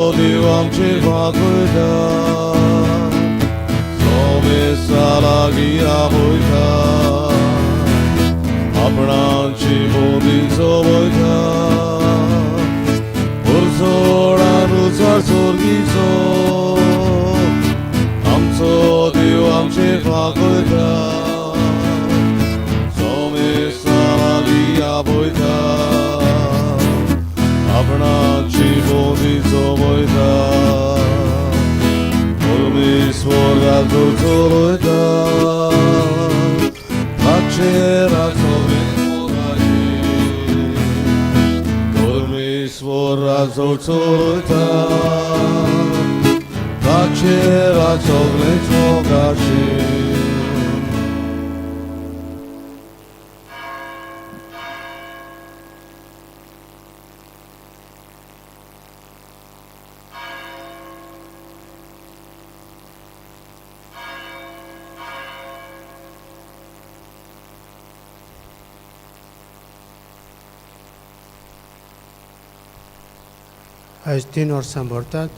왕치 바꾸다 소미 살아기야 보이다 아브란치 모든 소보이다 울소란 우살 소르기소 암소디 왕치 바꾸다 소미 살아기야 보이다 Abranci bodi soboida Olmi svorga tutoloida Facera sobe mogaji Olmi svorga tutoloida Facera sobe mogaji Azi din ori s-a îmbărtat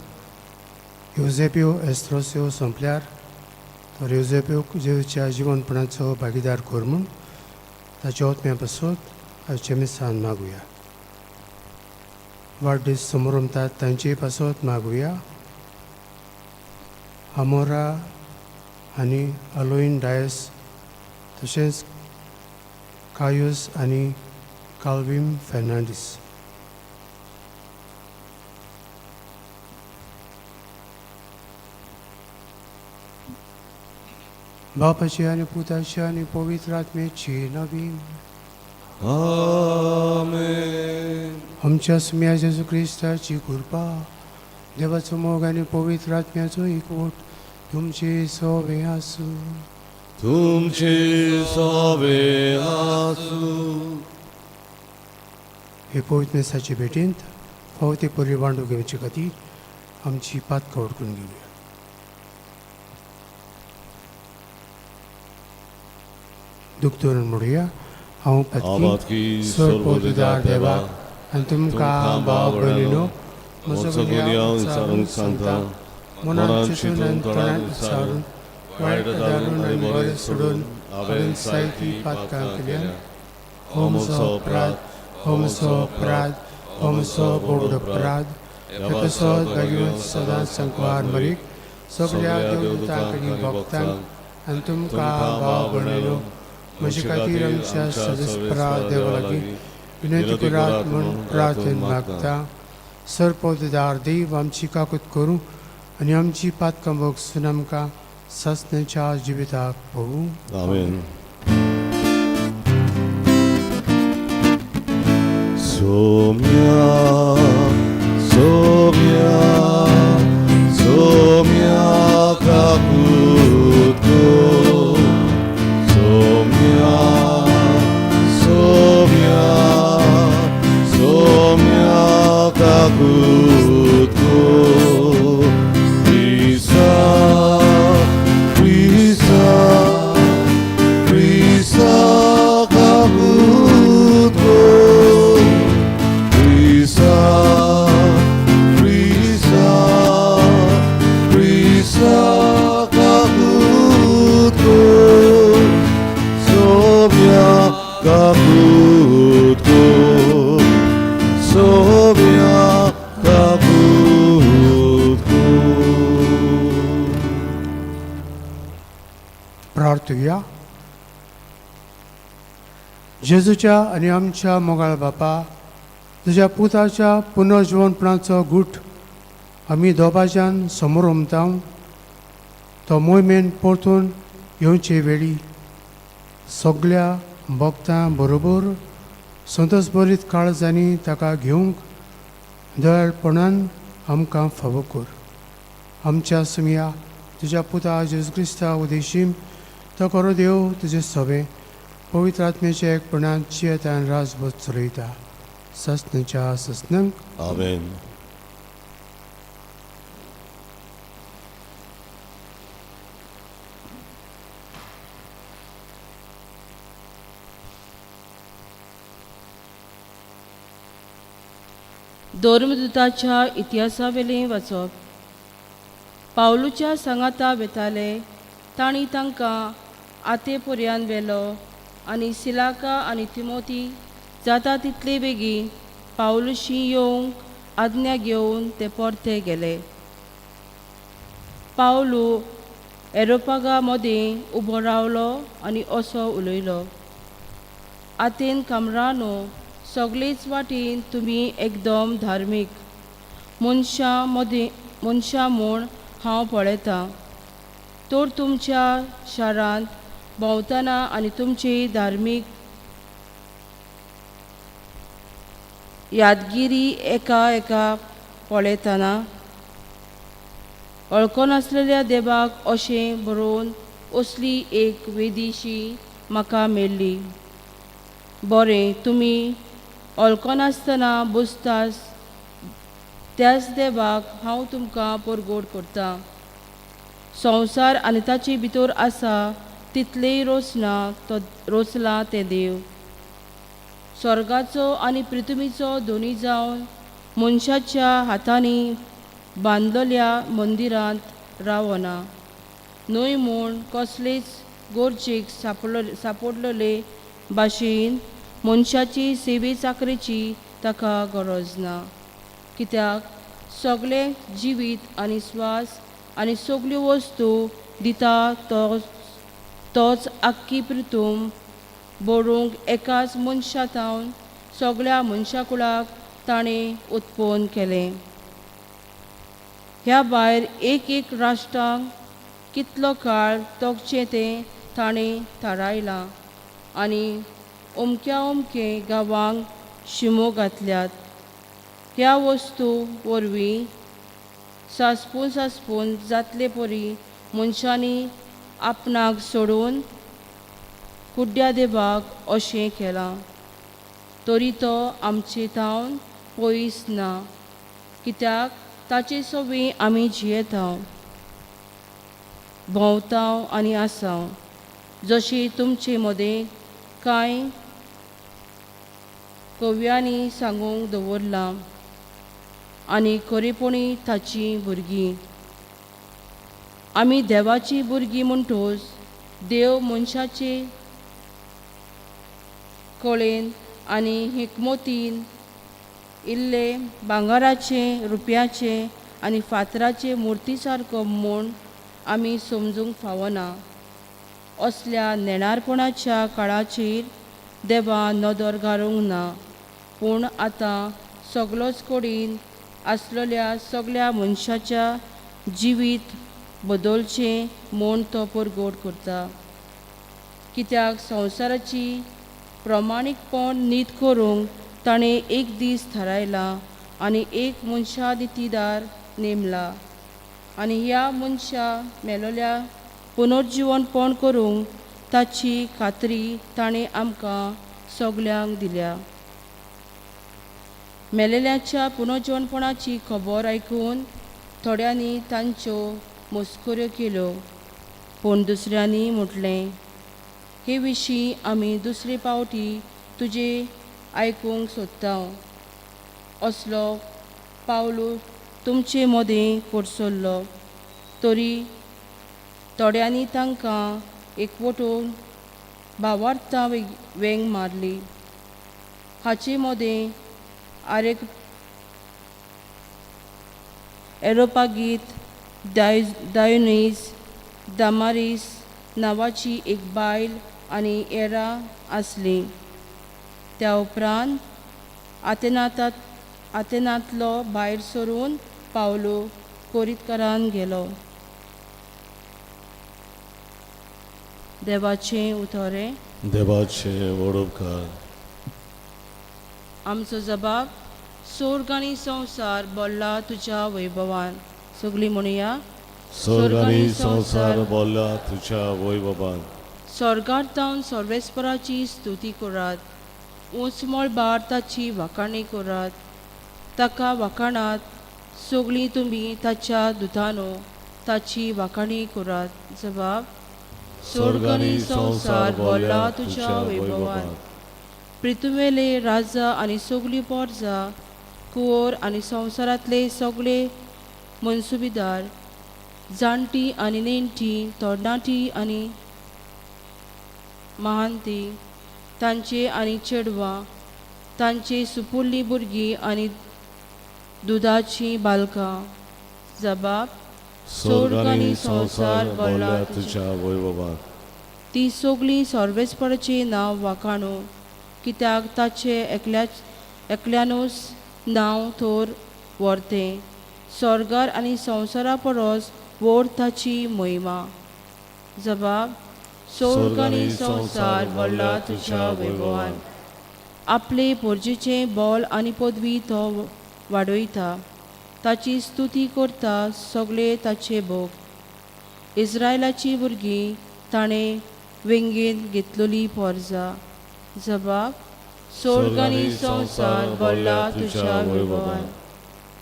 Eusebiu Estrosiu Somplear, tor Eusebiu Jevicea Jivon Pranțo Bagidar Kurmun, da jot mi-am păsut, azi ce mi s-a în Maguia. Vardis Somurum ta Tanci păsut Maguia, Amora ani Aloin Dias, तशेंच Caius आणि Calvin Fernandes. बापाची आणि पुताची आणि पवित्र आत्म्याची नवीन Amen. आमच्या सुम्या जेजू ख्रिस्ताची कृपा देवाचो मोग आणि पवित्र आत्म्याचो एकवट तुमचे सोबे आसू Tumci sobe asu हे पवित्र मेसाची भेटींत फावते परी वांडू घेवचे खातीर आमची पातकां ओळखून घेवया. दुख धरून म्हणुया हांव Abatki सर्वोदार देवा आनी तुमकां भाव भयणीनो म्हजो गुन्यांव विचारूंक सांगता मनांत चिंतून आनी तोंडान विचारून वायट दारून आनी बरें सोडून हांवें जायतीं पातकां केल्यां हो म्हजो अपराध हो म्हजो अपराध हो म्हजो बोड अपराध तेका बेगीन सदांच संकवार मरीक सगळ्या देवदूतांक आनी भक्तांक आनी तुमकां भाव भयणीनो म्हजे खातीर आमच्या सदस्परा देवा लागीं विनंती करात म्हूण प्रार्थना मागता. सरपददार देव आमची काकूत करूं आनी आमची पातकां भोगसून आमकां ससण्याच्या जिविताक पळोवं. Amen. Somia, somia, somia kakuto. Somia, somia, somia kakuto. Prisa, prisa, prisa kakuto. Prisa, prisa, prisa kakuto. Sobia kakuto. Sobia kakuto. प्रार्थुया. जेजूच्या आनी आमच्या मोगाळ बापा तुज्या पुताच्या पुनर्जीवनपणाचो गूठ आमी दोबाज्यान समोर उमतां तो मोहिमेन परतून येवचे वेळी सगळ्या भक्तां बरोबर संतोश भरीत काळजांनी ताका घेवंक दयाळपणान आमकां फावो कर. आमच्या सुमया तुज्या पुता जेजू क्रिस्ता उदेशीम तो खरो देव तुजे सवे पवित्र आत्म्याचे एकपणान चियेतान राजभर चलयता ससण्याच्या ससनंक. Amen. धर्मदुताच्या इतिहासावेलें वाचप. पावलूच्या सांगाता वेताले तांणी तांकां आते पर्यान व्हेलो आनी सिलाका आनी तिमोथी जाता तितले बेगीन पावलुशी येवंक आज्ञा घेवन ते परते गेले. पावलू एरोपागा मदें उबो रावलो आनी असो उलयलो, आतेन कामरानो, सगळेच वाटेन तुमी एकदम धार्मीक मनशां म्हूण हांव पळयतां. तर तुमच्या शारांत भोंवतना आनी तुमची धार्मीक यादगिरी एका पळयतना वळखनासलेल्या देवाक अशें बरोवन असली एक वेदीशी म्हाका मेळ्ळी. बरें, तुमी वळखनासतना बुजतास त्याच देवाक हांव तुमकां परगोड करतां. संवसार आनी ताचे भितर आसा तितलेय रोचला तें देव. स्वर्गाचो आनी पृथ्वीचो दोनी जावन मनशाच्या हातांनी बांदलेल्या मंदिरांत रावना. न्हय म्हूण कसलेच गरजेक सापडलेले भाशेन मनशाची सेवे चाकरेची ताका गरज ना. कित्याक सगळे जिवीत आनी स्वास आनी सगल्यो वस्तू दिता तोच आख्खी पृथ्वी बरोवंक एकाच मनशांतावन सगळ्या मनशाकुळाक ताणें उत्पन्न केलें. ह्या भायर एक राष्ट्रांक कितलो काळ तगचें तें ताणें थारायलां आनी अमके गांवांक शिमो घातल्यात. ह्या वस्तू वरवीं सासपून जातले परी मनशांनी आपणाक सोडून कुड्ड्या देवाक अशें केलां. तरी तो आमचे तावन पयस ना, कित्याक ताचे सवे आमी जियेतांव, भोंवतांव आनी आसांव. जशें तुमचे मदें कांय कव्यांनी सांगूंक दवरलां आनी खरेपणी ताची भुरगीं. आमी देवाची भुरगीं म्हणटोच देव मनशाचे कळेन आनी हिकमतीन इल्ले भांगाराचे, रुपयाचे आनी फातराचे मुर्ती सारको म्हूण आमी समजूंक फावना. असल्या नेणारपणाच्या काळाचेर देवान नदर घालूंक ना, पूण आतां सगळोच कडेन आसलेल्या सगळ्या मनशाच्या जिवीत बदलचें म्हूण तो परगोड करता. कित्याक संवसाराची प्रमाणीकपण नीत करूंक ताणें एक दीस थारायला आनी एक मनशा दितीदार नेमला आनी ह्या मनशा मेलोल्या पुनर्जीवनपण करूंक ताची खात्री ताणें आमकां सगल्यांक दिल्या. मेलेल्याच्या पुनर्जीवनपणाची खबर आयकून थोड्यांनी तांच्यो मस्कऱ्यो केल्यो, पूण दुसऱ्यांनी म्हटलें, हे विशीं आमी दुसरे फावटी तुजें आयकूंक सोदतांव. असलो पावलू तुमचे मदें पडसरलो. तरी थोड्यांनी तांकां एकवटून भावार्थां वेंग मारली. हाचे मदें एरोपागीत, दायोनीस, दामारीस नांवाची एक बायल आनी हेरां आसलीं. त्या उपरांत आतेनांतलो भायर सरून पावलो कोरिंथकारान गेलो. देवाचें उतोरें. देवाचें वडोवकार. आमचो जबाब. स्वर्ग आनी संवसार भरला तुज्या वैभवान. सगळीं म्हणुया. स्वर्ग आनी संवसार भरला तुज्या वैभवान. स्वर्गार जावन सर्वेस्पराची स्तुती करात. उंच मळबार ताची वाखाणी करात. ताका वाखाणात सगळीं तुमी ताच्या दुतानो ताची वाखाणी करात. जबाब. स्वर्ग आनी संवसार भरला तुज्या वैभवान. पृथ्वेले राजा आनी सगळीं पोरजा कुंवर आनी संवसारांतले सगळे मनसुबीदार, जाणटी आनी नेणटी, तरणाटी आनी महानती, तांचे आनी चेडवां, तांचे सुपुल्लीं भुरगीं आनी दुदाची बालकां, जबाब स्वर्ग आनी संवसार भरला तुज्या वैभवान. ती सगळीं सर्वेस्पराचें नांव वाखाणू, कित्याक ताचे एकल्यानूच नांव थोर व्हरतें. स्वर्गार आनी संवसारा परस व्हड ताची महिमा. जबाब स्वर्ग आनी संवसार भरला तुज्या वैभवान. आपले पोरजेचें बोल आनी पदवी तो वाडयता. ताची स्तुती करता सगळे ताचे भोग. इस्रायलाची भुरगीं ताणें वेंगेन घेतलेली पोरजां. जबाब स्वर्ग आनी संवसार भरला तुज्या वैभवान.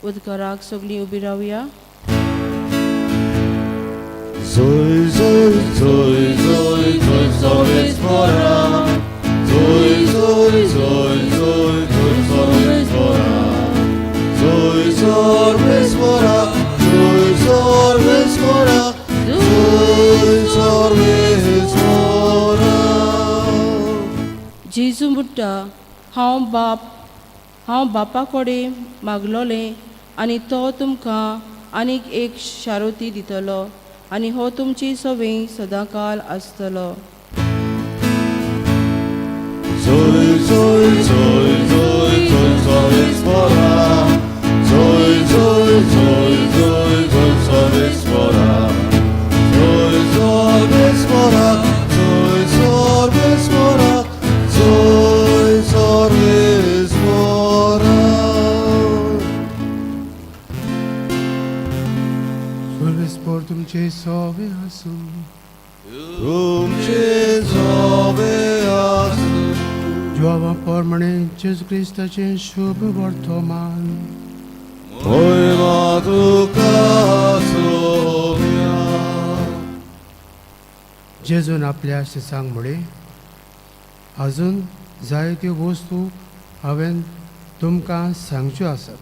उदकाराक सगळीं उबी रावया. Zoi, zoi, zoi, zoi, zoi, solis fora. Zoi, zoi, zoi, zoi, zoi, solis fora. Zoi, sorbes fora. Zoi, sorbes fora. Zoi, sorbes fora. जेजू म्हणटा, हांव बापा कडेन मागलोलें आनी तो तुमकां आनीक एक शारोती दितलो आनी हो तुमची सवय सदांकाल आसतलो. Zoi, zoi, zoi, zoi, zoi, solis fora. Zoi, zoi, zoi, zoi, zoi, solis fora. Zoi, sorbes fora. Zoi, sorbes fora. Zoi, sorbes fora. Słowespor तुमचे सोवे आसूं. तुमचे सोबे आसूं. जोवा प्रमाणे जेजू क्रिस्ताचें शुभ वर्तमान. महिमा तुका सोव्या. जेजून आपल्या शिसांक म्हळें, अजून जायत्यो वस्तू हांवें तुमकां सांगच्यो आसात,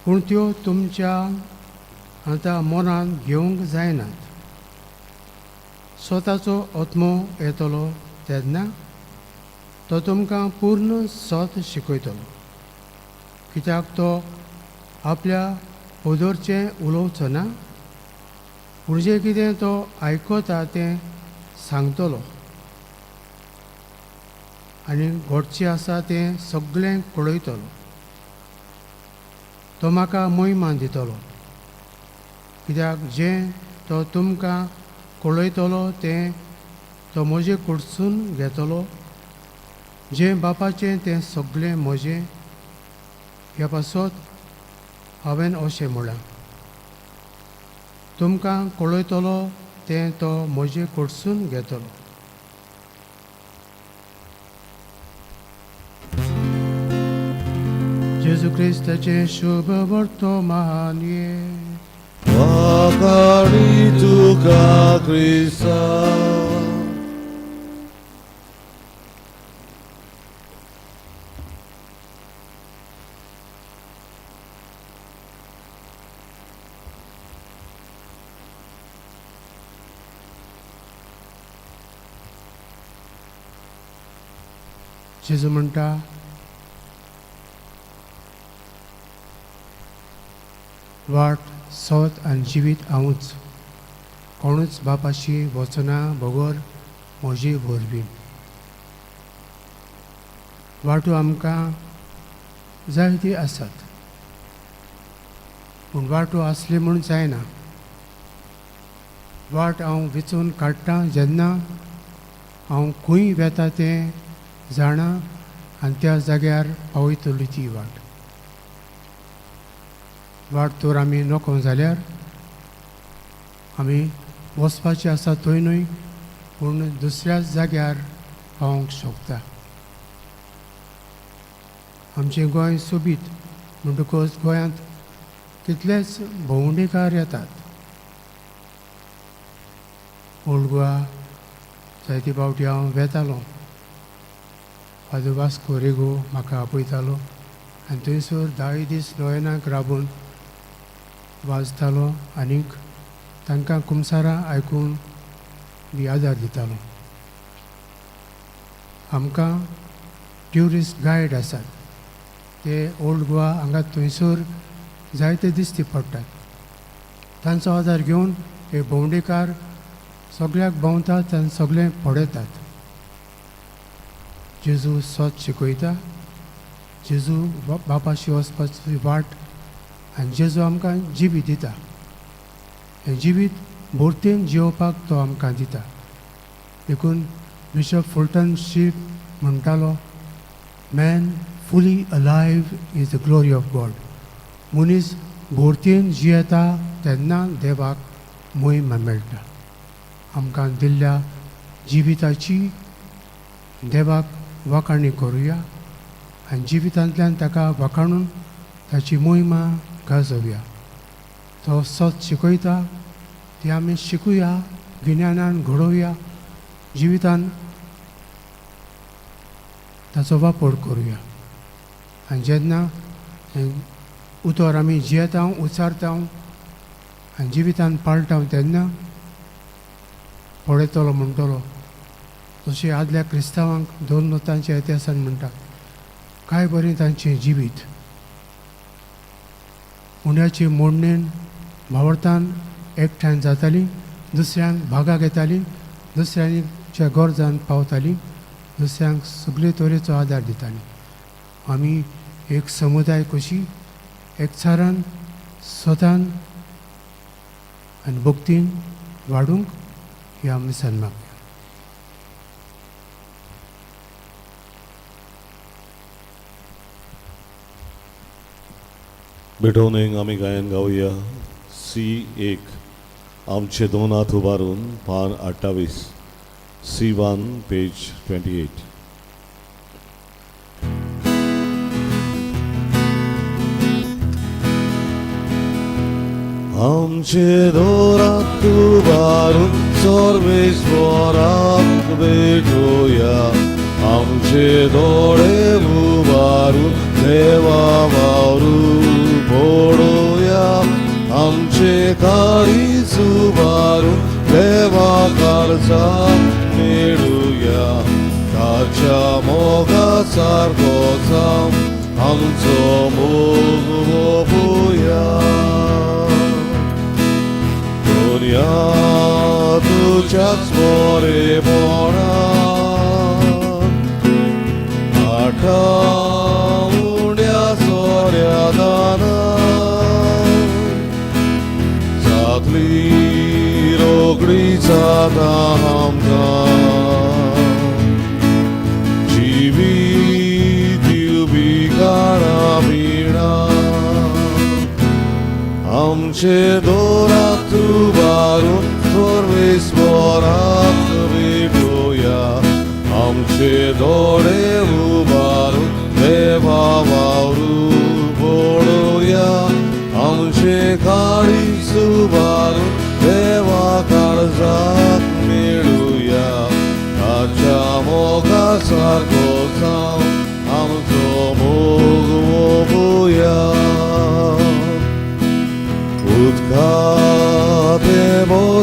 पूण त्यो तुमच्या आतां मनान घेवंक जायनात. स्वताचो आत्मो येतलो तेन्ना तो तुमकां पूर्ण सत शिकयतलो, कित्याक तो आपल्या पोदोरचें उलोवचो ना, पूण जें कितें तो आयकता तें सांगतलो आनी घडचें आसा तें सगळें कळयतलो. तो म्हाका महिमा दितलो, कित्याक जें तो तुमकां कळयतलो तें तो म्हजे कडसून घेतलो. जें बापाचें तें सगळें म्हजें. ह्या पासत हांवें अशें म्हळां, तुमकां कळयतलो तें तो म्हजे कडसून घेतलो. जेजू क्रिस्ताचें शुभ वर्तमान ये. वाखाणी तुका क्रिस्ता. जेजू म्हणटा, वाट सत आनी जिवीत हांवूच. कोणूच बापाशी वचना बगर म्हजे वरवीं. वाटो आमकां जायती आसात, पूण वाटो आसली म्हूण जायना. वाट हांव वेंचून काडटां जेन्ना हांव खंय वेता तें जाणा आनी त्या जाग्यार पावयतली ती वाट. वाट तर आमी नोको जाल्यार आमी वचपाचें आसा थंय न्हय, पूण दुसऱ्याच जाग्यार पावोंक शकता. आमचें गोंय सोबीत म्हणटकच गोंयांत कितलेच भोंवडेकार येतात. ओल्ड गोवा जायते फावटी हांव वेतालों. फादर वास्को रेगो म्हाका आपयतालो आनी थंयसर 10 दीस नोयनाक राबून वाचतालो आनीक तांकां कुमसारां आयकून बी आदार दितालो. आमकां ट्युरिस्ट गायड आसात ते ओल्ड गोवा हांगा थंयसर जायते दिश्टी पडटात. तांचो आदार घेवन हे भोंवडेकार सगळ्याक भोंवतात आनी सगळें पळयतात. जेजू सत शिकयता, जेजू बापाशी वचपाची वाट आनी जेजू आमकां जिवीत दिता. हें जिवीत भोरतेन जिवपाक तो आमकां दिता. देखून बिशप फुलटन शीफ म्हणटालो, man fully alive is the glory of God. मनीस भोरतेन जियेता तेन्ना देवाक मोहिमा मेळटा. आमकां दिल्ल्या जिविताची देवाक वखाणी करुया आनी जिवितांतल्यान ताका वखाणून ताची मोहिमा गाजोवया. तो सत शिकयता ते आमी शिकुया, गिन्यानान घडोवया, जिवितान ताचो वापर करुया. आनी जेन्ना उतर आमी जियेता उचारता आनी जिवितान पाळटा तेन्ना पळयतलो म्हणटलो जशें आदल्या क्रिस्तांवांक 2 लोतांच्या इतिहासान म्हणटा, काय बरें तांचें जिवीत. उण्याची मोडणेन भावर्थान एकठांय जातालीं, दुसऱ्यांक भागाक येतालीं, दुसऱ्यांच्या गरजान पावतालीं, दुसऱ्यांक सगळे तरेचो आदार दितालीं. आमी एक समुदाय कशी एकचारान स्वतान आनी भक्तीन वाडूंक ही आमी सन्माग. बेठवणेक आमी गायन गावया. C1 आमचे 2 हात उबारून पान 28. C1 page 28. आमचे 2 हात उबारून सर्वेश्वराक भेटूया. आमचे दोळे उबारून देवा वावरू पडोया. आमचे काळीज उबारून देवा काळजाक मेळुया. ताच्या मोगा सारको जावन आमचो मोग ओपुया. दुनिया तुझ्याच बरेपणान उण्या सोऱ्या दानान जातली रोखडीच आतां आमकां. जिवीत दिवपी काळा मिळा. आमचे 2 हात उबारून सर्वेश्वराक भेटूया. आमचे दोळे उबारून देवा वावरू पडोया. आमचे काळीज उबारून देवा काळजाक मेळुया. ताच्या मोगा सारको जावन आमचो मोग ओपुया. उदकांत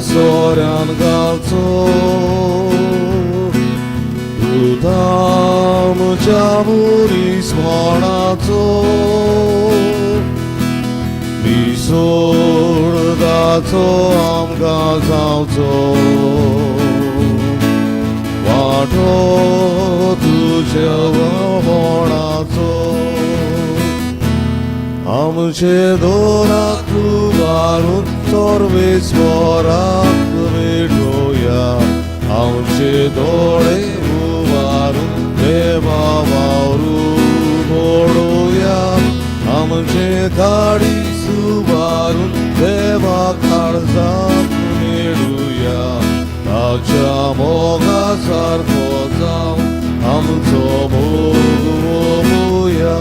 सोऱ्यान घालचो आमच्या मुरी स्मरणाचो. निसोडाचो आमकां जावचो. वांटो तुज्या वळणाचो. आमचे 2 हात उबारून सर्वेश्वराक भेटोया. आमचे दोळे उबारून देवा वावरू पडोया. आमचे काळीज उबारून देवा काळजाक मेळुया. ताच्या मोगा सारको जावन आमचो मोग ओपुया.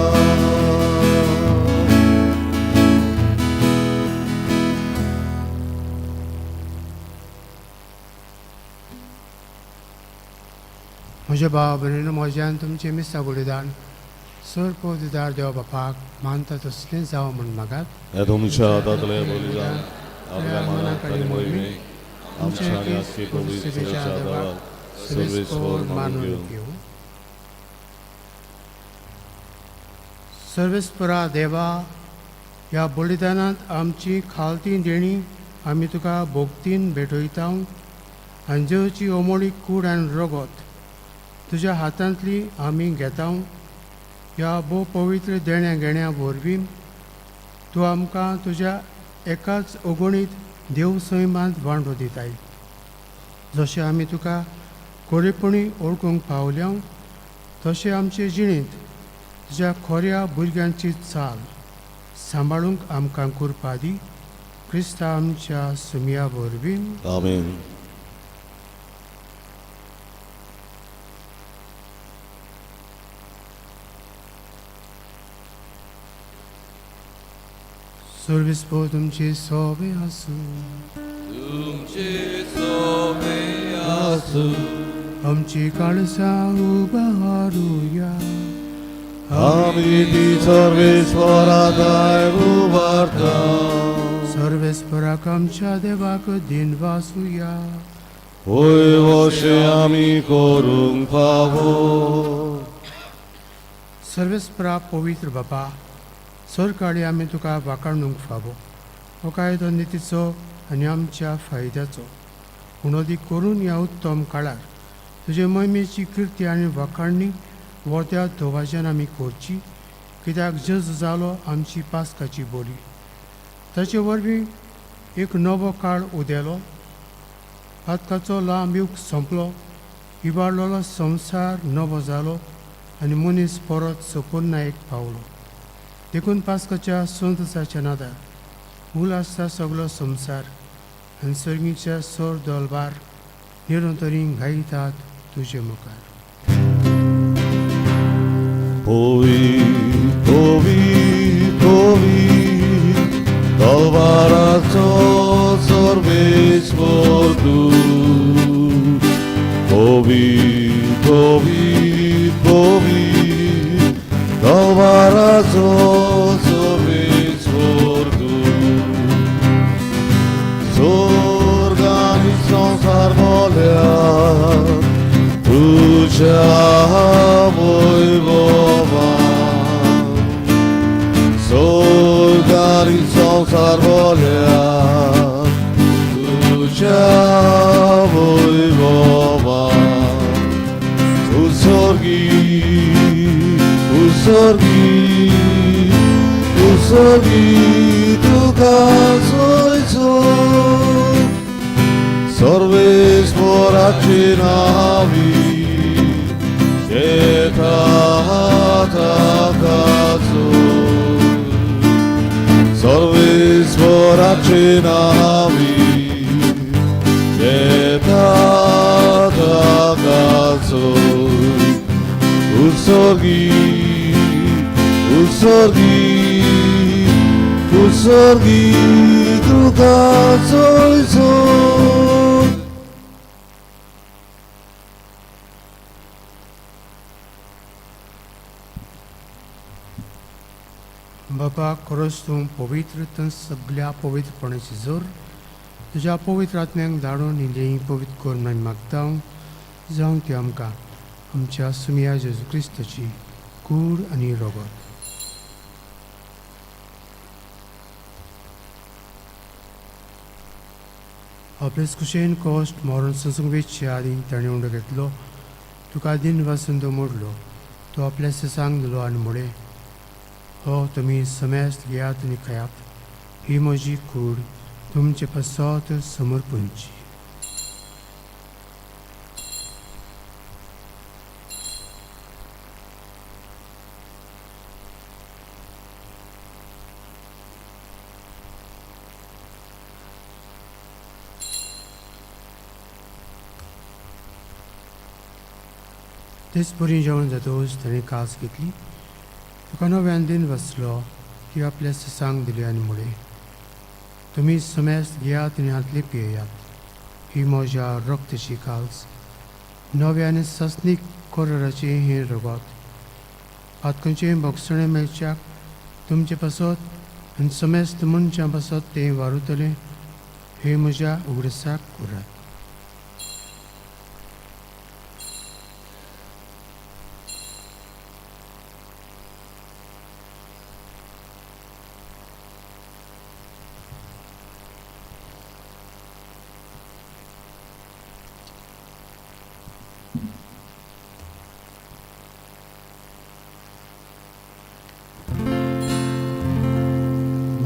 म्हज्या भाव भयणीनो, म्हज्यान तुमचें मिसा बलिदान सर पोदिदार देव बापाक मानता तसलें जावं म्हण मागात ह्या तुमच्या हातांतले बलिदान आपल्या मनात आनी मोहिमे आमच्या आनी आख्खी पवित्र सेवेच्या देवाक सर्वेस्पोर मानून घेऊ. सर्वेस्परा देवा, ह्या बलिदानांत आमची खालती देणी आमी तुका भोगतीन भेटयता आनी जेवची ओमोळी कूड आनी रगत तुज्या हातांतली आमी घेता. ह्या भोव पवित्र देण्या घेण्या वरवीं तूं आमकां तुज्या एकाच ओगोणीत देव सैमांत वांटो दिताय. जशें आमी तुका खरेपणी ओळखूंक पावल्या तशें आमचे जिणेंत तुज्या खोऱ्या भुरग्यांची चाल सांबाळूंक आमकां करपा दी. क्रिस्ता आमच्या सुमया वरवीं. आमेन. सर्वेस्पो तुमचे सोबे आसूं. तुमचे सोबे आसूं. आमची काळजां उबारूया. आमी ती सर्वेस्पराताय उबारता. सर्वेस्पराक आमच्या देवाक दिन वासुया. होय अशें आमी करूंक फावो. सर्वेस्परा पवित्र बाबा, सरकाळी आमी तुका वाखाणूंक फावो. हो कायदो नितीचो आनी आमच्या फायद्याचो उणोदी करून ह्या उत्तम काळार तुजे महिमेची किर्ती आनी वाखाणणी वोत्या धोवाच्यान आमी करची, कित्याक जज जालो आमची पास्काची बोली. ताचे वरवीं एक नवो काळ उदेलो. पातकाचो लांब युग संपलो. इबाडलेलो संवसार नवो जालो आनी मनीस परत संपूर्णायेक पावलो. देखून पास्काच्या संतसाच्या नादार उलासता सगलो संवसार आनी सर्गीच्या सोर दोलबार निरंतरी घायतात तुजे मुखार. Povi, povi, povi, Dolvaraco सर्वेस्वर तू. Povi, povi, povi, Dolvaraco सर्वेस्वर तू. Zorgani संसार मोल्या तुझ्या वैभवान. Zorgani संसार मोल्या तुझ्या वैभवान. Uzorgi, uzorgi, uzorgi tuka soyso. सर्वेस्पराची नावी येताकाचो. सर्वेस्पराची नावी येताकाचो. उत्सर्गी उत्सर्गी उत्सर्गी तुका सोयसो. बाबा, खरोच तूं पवित्र तन सगळ्या पवित्रपणाची जोर तुज्या पवित्र आत्म्याक धाडून ही देही पवित्र करून आमी मागता. जावं ती आमकां आमच्या सुमया जेजू क्रिस्ताची कूड आनी रगत. आपलेच कुशेन कॉस्ट मरण संसंगवेचे आदी ताणें उंडो घेतलो. तुका दिन वासून तो मोडलो. तो आपल्या सांग दिलो आनी म्हळे, हो तुमी समेस्त घेयात आनी खायात. ही म्हजी कूड तुमचे पासत समर्पणची. तेच बरी जेवण जातोच ताणें कास घेतली. तुका नव्यान दिन वाचलो की आपल्या सांग दिली आनी म्हळे, तुमी समेस्त घेयात आनी हातले पियेयात. ही म्हज्या रक्ताची काल्स नव्या आनी सस्नीक कोराराचें हें रगत आतखंयचेय भोगसणे मेळच्याक तुमचे पासत आनी समेस्त मनशां पासत तें वारुतलें हे म्हज्या उगडसाक करात.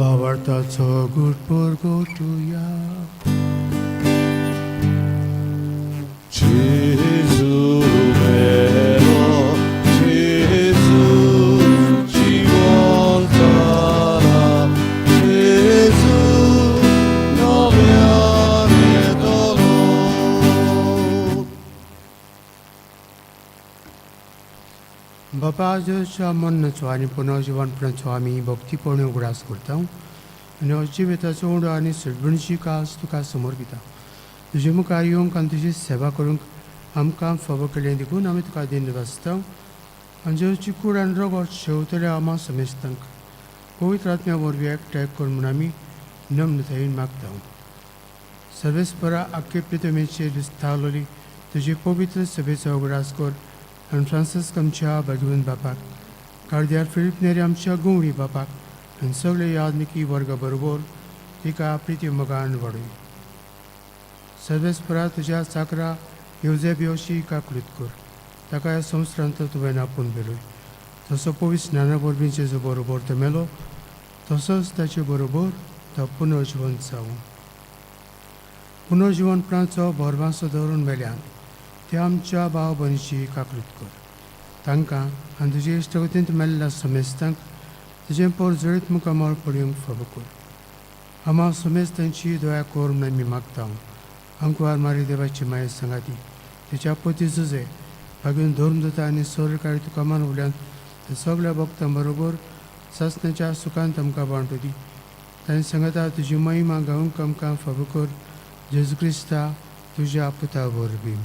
भावार्थाचो गुटपूर गोठुया. Gesù vero, Gesù ci volterà, Gesù nove anni dolore. बापा आजच्या मन्नाचो आनी पुनर्जीवनपणाचो आमी भक्तीपणे उगडास करता आनी अजिविताचो उडो आनी सडबणची कास तुका समर्पिता. तुजे मुखार येवंक आनी तुजी सेवा करूंक आमकां फावो केलें देखून आमी तुका दिन वाचता आनी जेवची कूड आनी रगत शेवतल्या आमा समेस्तांक पवित्र आत्म्या वरवीं एकठांय कर म्हूण आमी नम्रतायेन मागता. सर्वेस्परा आख्खे पृथ्वीचेर विस्तारलेली तुजे पवित्र सभेचो उगडास कर आनी फ्रांसिस्क आमच्या भगवंत बापाक, कार्दियाल फिलीप नेरी आमच्या गुंवळी बापाक आनी सगळे यादनिकी वर्गा बरोबर तिका प्रिती मोगान वाडय. सर्वेस्परा तुज्या चाकरा येवजेबियोशी काकृत कर, ताका ह्या संवसारांत तुवें आपूण बेलय. तसो पवित्र स्नाना वरवीं जेजू बरोबर तो मेलो, तसोच ताचे बरोबर तो पुनर्जीवन जावं. पुनर्जीवनपणाचो भरवासो दवरून मेल्यान ते आमच्या भाव भयणीची काकृत कर. तांकां आनी तुजे इश्टगतींत मेल्ल्या समेस्तांक तुजें पोर जळीत मुखामळ पडूंक फावो कर. आमा समेस्तांची दया कर म्हूण आमी मागता. अंकुवार मारी देवाची माये सांगाती तिच्या पती जुजे भागून धर्म जाता आनी सरकारी तुका मानवल्यान सगळ्या भक्तां बरोबर सासण्याच्या सुखांत आमकां बांटू दी. तांणी सांगता तुजी महिमा गावूंक आमकां फावो कर. जेजू क्रिस्ता तुज्या पुता वरवीं.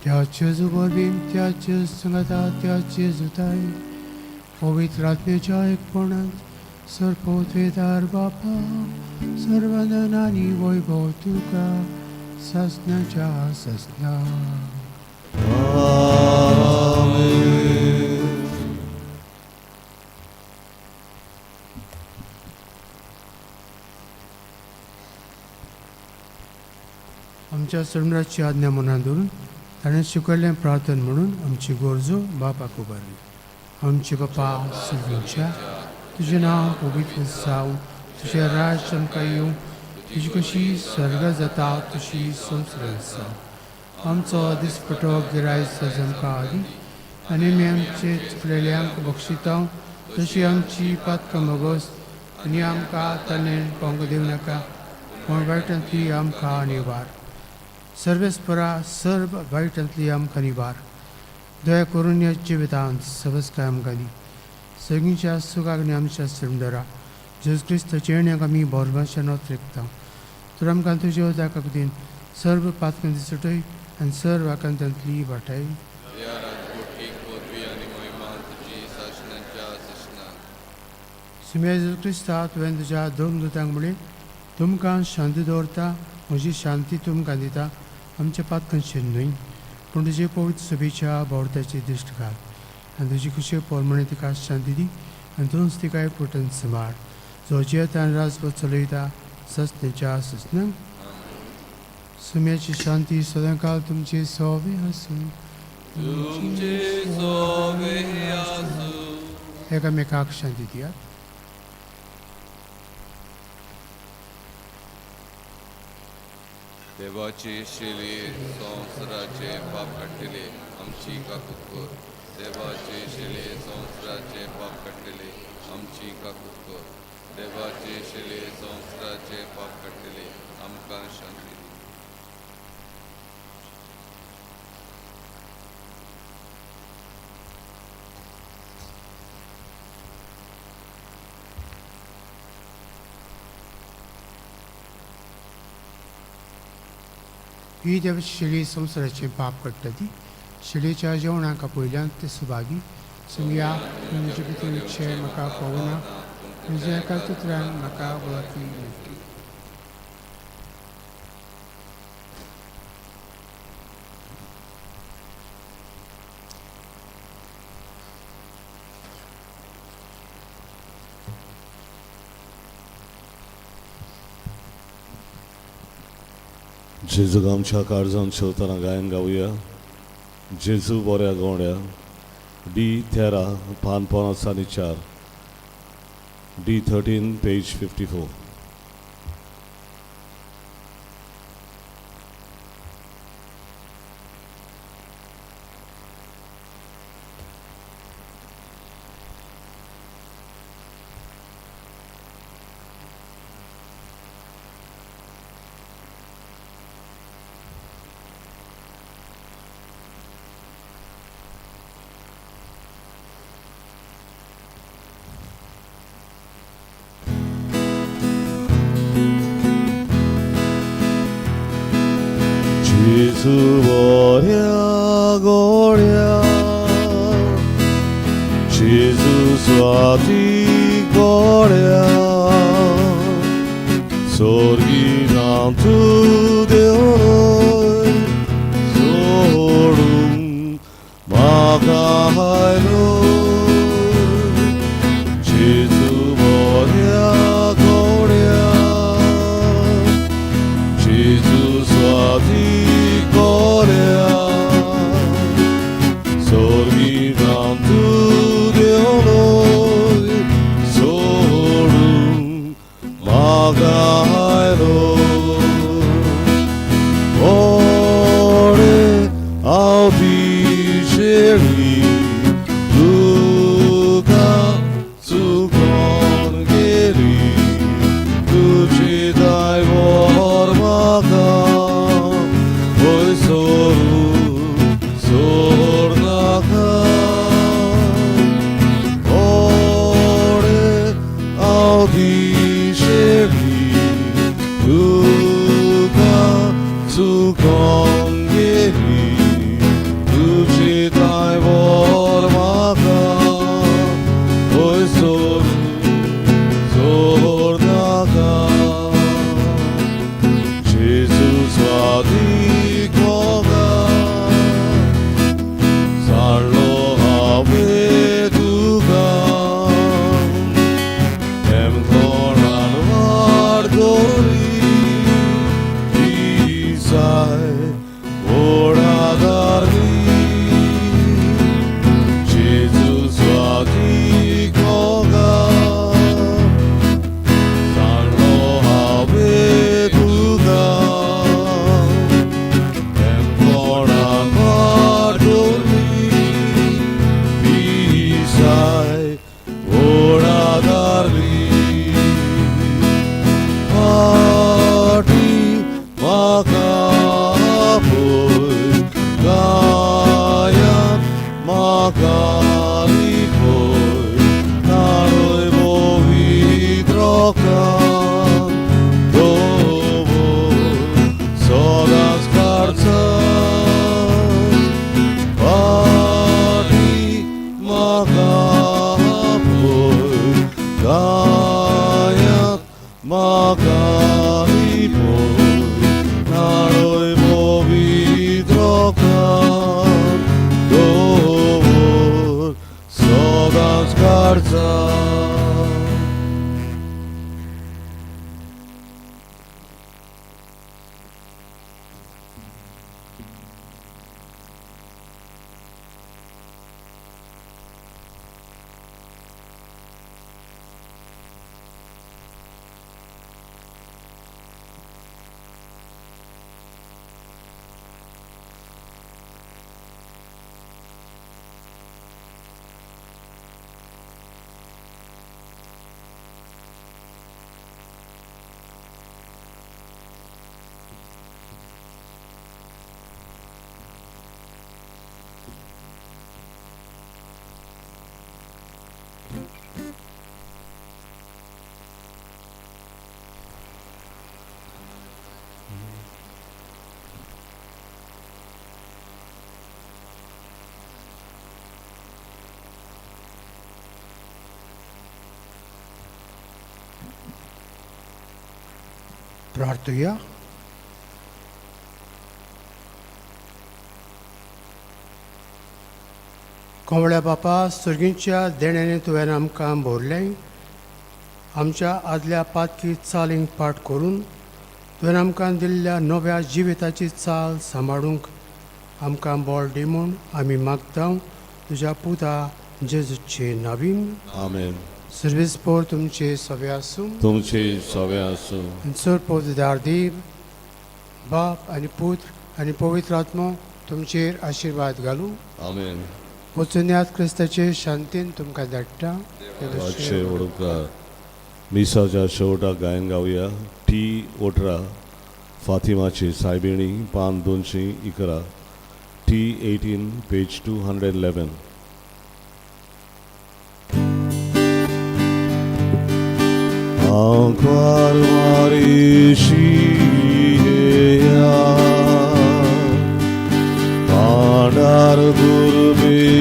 त्या जेजू वरवीं त्या जेजू सांगता त्या जेजूताय पवित्र आत्म्याच्या एकपणांत सर्पोद्वेदार बापा सर्वनन आनी वैभव तुका सासण्याच्या सासना. Amen. आमच्या सर्वराची आज्ञा मनात धरून ताणें शिकयल्लें प्रार्थना म्हणून आमची गरजो बापाक उबारली. आमचे बापा स्वर्गीच्या तुजें नांव पवित्र जावं, तुजें राज्य आमकां येवं, तुजी कशी स्वर्गांत जाता तशी संवसारांत जावं. आमचो दिसपटो गिरायत आमकां दी आनी आमी आमचे चुकलेल्यांक बक्षिता तशी आमची पातकां मागोस आनी आमकां ताणें पंग दिवं नाका पूण वायटांतली आमकां निवार. सर्वेस्परा सर्व वायटांतली आमकां निवार. दया करून ह्या जिवितांत सबस्काय आमकां दी. सगळींच्या सुखाक आनी आमच्या सिरंदरा जेजू क्रिस्ताचे येण्याक आमी भरवशान रेखता. तर आमकां तुजे उदकाक दिन सर्व पातकां दिसटय आनी सर्व आकांतांतली वाटाय. या राजकोटी कोरबी आणि महिमा तुझी शासनाच्या शासनात. सुम्या जेजू क्रिस्ता तुवें तुज्या दोन दुतांक म्हळें तुमकां शांती दवरता, म्हजी शांती तुमकां दिता. आमच्या पातकांचेर न्हय पूण तुजे पवित्र सभेच्या भोवताची दिश्ट घाल आनी तुजी खुशी पोरमणे तिका शांती दी आनी तूंच तिकाय पोटन सांबाळ. जो जियेता आनी राजपद चलयता सस्तेच्या सस्नांक. सुम्याची शांती सदांकाळ तुमचे सोवे आसूं. तुमचे सोवे आसूं. एकामेकाक शांती दियात. देवाची शिली संवसाराचे पाप काढले आमची काकूत कर. देवाची शिली संवसाराचे पाप काढले आमची काकूत कर. देवाची शिली संवसाराचे पाप काढले आमकां शांती दी. ही देव शेळी संवसाराचें पाप काडटली. शेळयेच्या जेवणाक पयल्यान ते सुभागी संगया तुमचे भितरचे म्हाका पवना तुज्या एका सुत्रान म्हाका वळखली. जेजूक आमच्या काळजांत शेवताना गायन गावया. जेजू बऱ्या गोंड्या D13 पान 54 D13 पेज 54. जेजू बऱ्या गोड्या जेजू स्वाती गोड्या सोर्गिनां तूं देवोय सोडून म्हाका हायलो. जेजू बऱ्या गोड्या जेजू स्वाती गोड्या सोर्गिनां तूं देवोय सोडून म्हाका हायलो. ओडे हांव दिशेळी तुका चुकोन गेली तुजी दायवर म्हाका वय सोड नाका. ओडे हांव दिशेळी तुका चुकोन गेली तुजी दायवर म्हाका वय सोड नाका. जेजू स्वादीक मोगान जाणलो हांवें तुका हेमखोणान वाड दवरली दिसाय ओडादारली. जेजू स्वादीक मोगान जाणलो हांवें तुका हेमखोणान वाड दवरली दिसाय ओडादारली. फाटी म्हाका पळय गायांत म्हाका लिपय नाळय बोवीत रोकान दवर सदांच कारचान. फाटी म्हाका पळय गायांत म्हाका लिपय नाळय बोवीत रोकान दवर सदांच कारचान. प्रार्थूया. कोंबड्या बापा, सर्गीच्या देण्याने तुवें आमकां भोरलें. आमच्या आदल्या पातकी चालींक पाठ करून तुवें आमकां दिल्ल्या नव्या जिविताची चाल सांबाळूंक आमकां बळ दी म्हूण आमी मागता तुज्या पुता जेजूचे नांवीन. आमेन. सर्वीस पोर तुमचे सवे आसूं. तुमचे सवे आसूं. चड पवित्रदार देव, बाप आनी पुत्र आनी पवित्र आत्मो तुमचेर आशिर्वाद घालूं. आमेन. वचून्यात क्रिस्ताचे शांतीन तुमकां धाडटा. देवाचे वडोवकार. मिसाच्या शेवटाक गायन गावया. टी 18 फातिमाची सायबिणी पान 211. T 18 page 211. Anquar Marishiya Pandar Gurbichegeya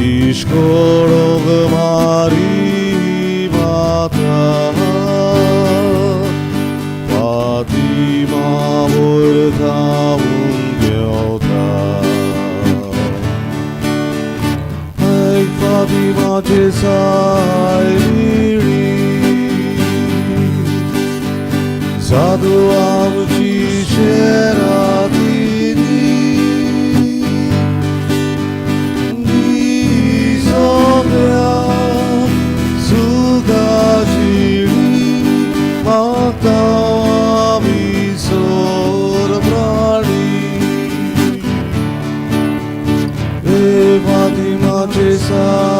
Ishkorog Mari Mata Fatima Burka Mungyota Fatima Cesairi Sadu amci sheratini Di sobria sugajiri Matami sorbrani Fatima Cesar